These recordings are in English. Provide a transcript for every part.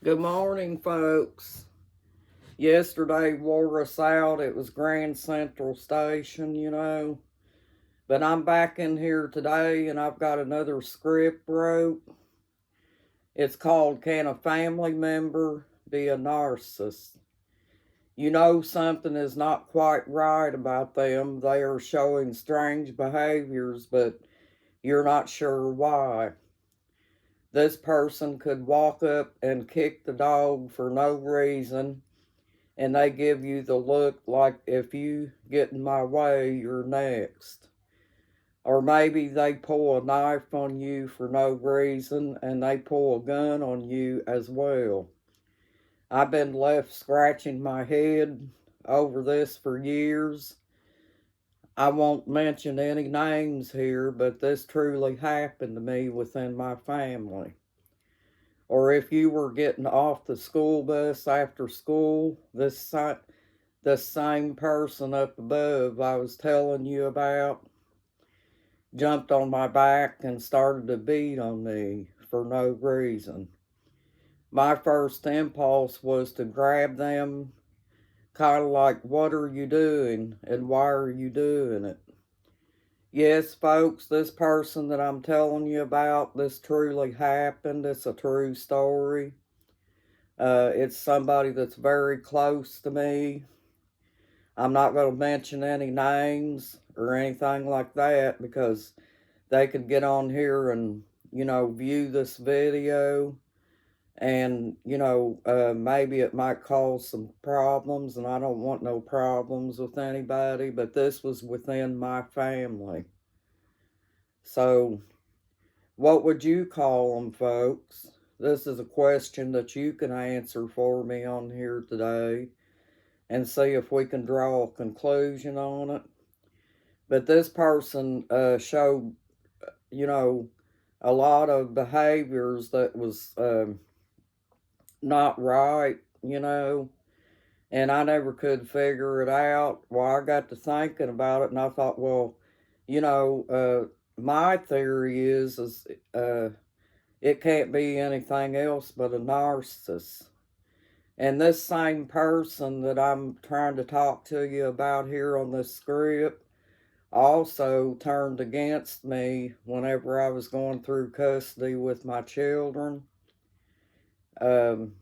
Good morning, folks. Yesterday wore us out. It was Grand Central Station. But I'm back in here today and I've got another script wrote. It's called Can a Family Member Be a Narcissist? You know something is not quite right about them. They are showing strange behaviors, but you're not sure why. This person could walk up and kick the dog for no reason, and they give you the look like if you get in my way, you're next. Or maybe they pull a knife on you for no reason and they pull a gun on you as well. I've been left scratching my head over this for years. I won't mention any names here, but this truly happened to me within my family. Or if you were getting off the school bus after school, the same person up above I was telling you about jumped on my back and started to beat on me for no reason. My first impulse was to grab them, kind of like, what are you doing and why are you doing it? Yes, folks, this person that I'm telling you about, this truly happened. It's a true story. It's somebody that's very close to me. I'm not going to mention any names or anything like that because they could get on here and, view this video and, maybe it might cause some problems, and I don't want no problems with anybody, but this was within my family. So, what would you call them, folks? This is a question that you can answer for me on here today and see if we can draw a conclusion on it. But this person showed, you know, a lot of behaviors that was not right, and I never could figure it out. Well, I got to thinking about it, and I thought, well, my theory is it can't be anything else but a narcissist. And this same person that I'm trying to talk to you about here on this script also turned against me whenever I was going through custody with my children. Um,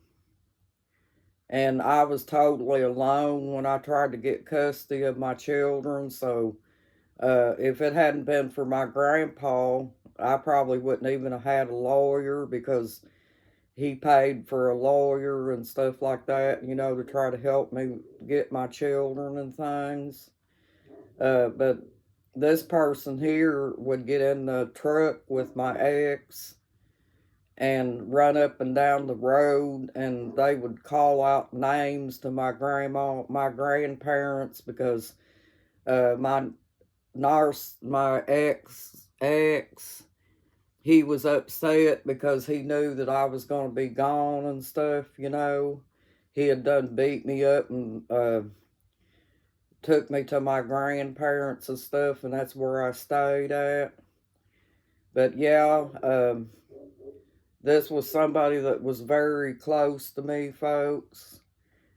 and I was totally alone when I tried to get custody of my children. So if it hadn't been for my grandpa, I probably wouldn't even have had a lawyer because he paid for a lawyer and stuff like that, to try to help me get my children and things. But this person here would get in the truck with my ex and run up and down the road, and they would call out names to my grandparents, because my ex, he was upset because he knew that I was going to be gone and stuff. He had done beat me up and took me to my grandparents and stuff, and that's where I stayed at. But yeah, this was somebody that was very close to me, folks.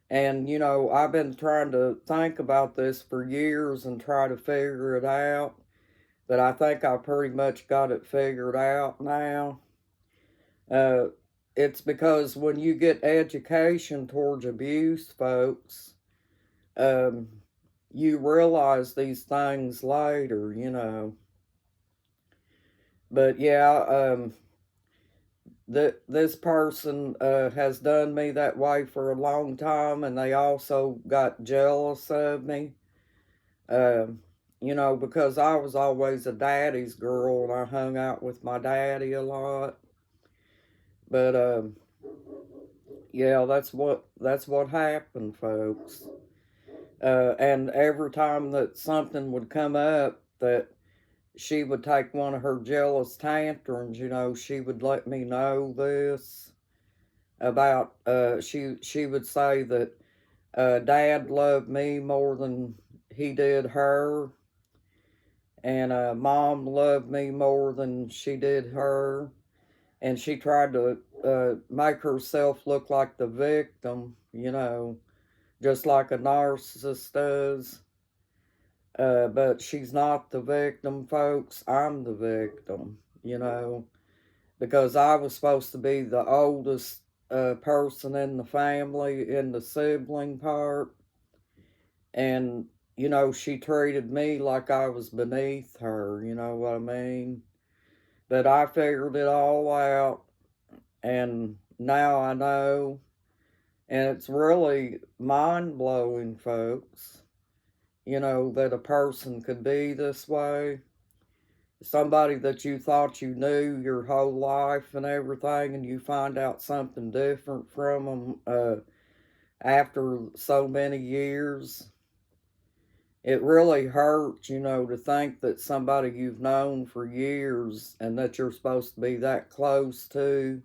And, I've been trying to think about this for years and try to figure it out. But I think I pretty much got it figured out now. Uh, it's because when you get education towards abuse, folks, um, you realize these things later. But yeah, this person has done me that way for a long time, and they also got jealous of me. Because I was always a daddy's girl and I hung out with my daddy a lot. But yeah, that's what happened, folks. And every time that something would come up that she would take one of her jealous tantrums, she would let me know this about she would say that dad loved me more than he did her, and mom loved me more than she did her, and she tried to make herself look like the victim, you know, just like a narcissist does. But she's not the victim, folks. I'm the victim, you know, because I was supposed to be the oldest person in the family, in the sibling part. And, you know, she treated me like I was beneath her, you know what I mean? But I figured it all out, and now I know. And it's really mind blowing, folks, you know, that a person could be this way. Somebody that you thought you knew your whole life and everything, and you find out something different from them after so many years. It really hurts, you know, to think that somebody you've known for years and that you're supposed to be that close to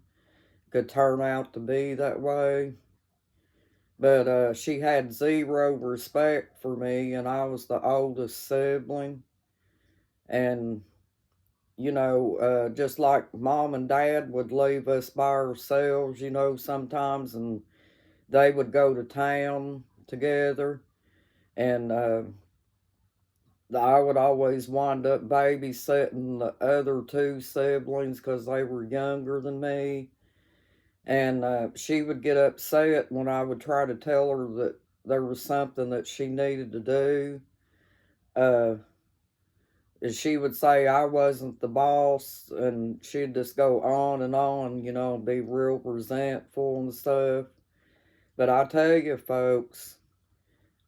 could turn out to be that way. But she had zero respect for me, and I was the oldest sibling. And, you know, just like mom and dad would leave us by ourselves, you know, sometimes, and they would go to town together. And I would always wind up babysitting the other two siblings because they were younger than me. And she would get upset when I would try to tell her that there was something that she needed to do. Uh, she would say I wasn't the boss, and she'd just go on, you know, be real resentful and stuff. But I tell you, folks,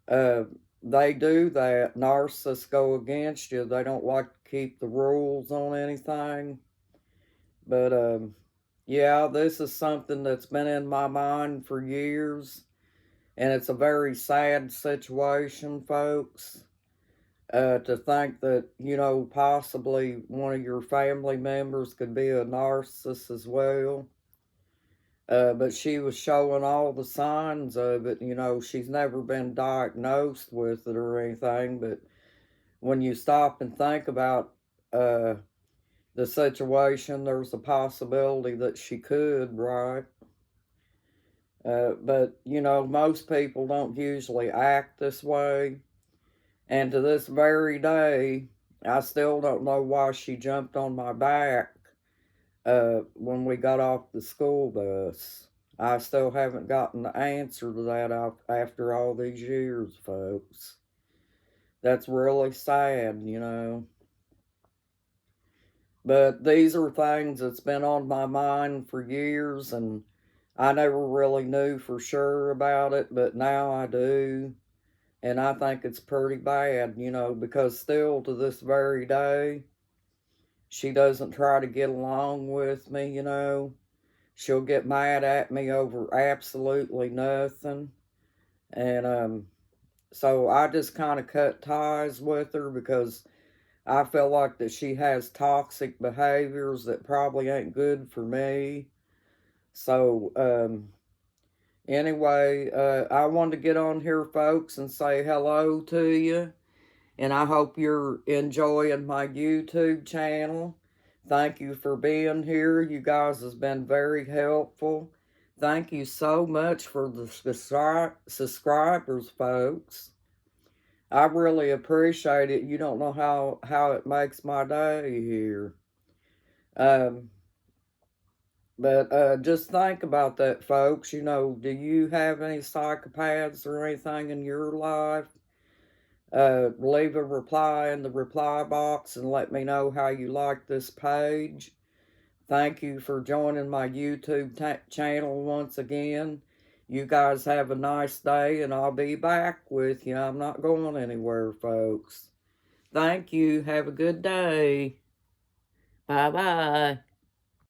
uh, they do that. Narcissists go against you. They don't like to keep the rules on anything. But yeah, this is something that's been in my mind for years, and it's a very sad situation, folks. To think that, you know, possibly one of your family members could be a narcissist as well. But she was showing all the signs of it. You know, she's never been diagnosed with it or anything, but when you stop and think about uh, the situation, there's a possibility that she could, right? But, you know, most people don't usually act this way. And to this very day, I still don't know why she jumped on my back when we got off the school bus. I still haven't gotten the answer to that after all these years, folks. That's really sad, you know. But these are things that's been on my mind for years, and I never really knew for sure about it, but now I do. And I think it's pretty bad, you know, because still to this very day, she doesn't try to get along with me, you know. She'll get mad at me over absolutely nothing. And so I just kind of cut ties with her because I feel like that she has toxic behaviors that probably ain't good for me. So anyway, I wanted to get on here, folks, and say hello to you. And I hope you're enjoying my YouTube channel. Thank you for being here. You guys has been very helpful. Thank you so much for the subscribers, folks. I really appreciate it. You don't know how it makes my day here. Um, but just think about that, folks. You know, do you have any psychopaths or anything in your life? Leave a reply in the reply box and let me know how you like this page. Thank you for joining my YouTube channel once again. You guys have a nice day, and I'll be back with you. I'm not going anywhere, folks. Thank you. Have a good day. Bye-bye.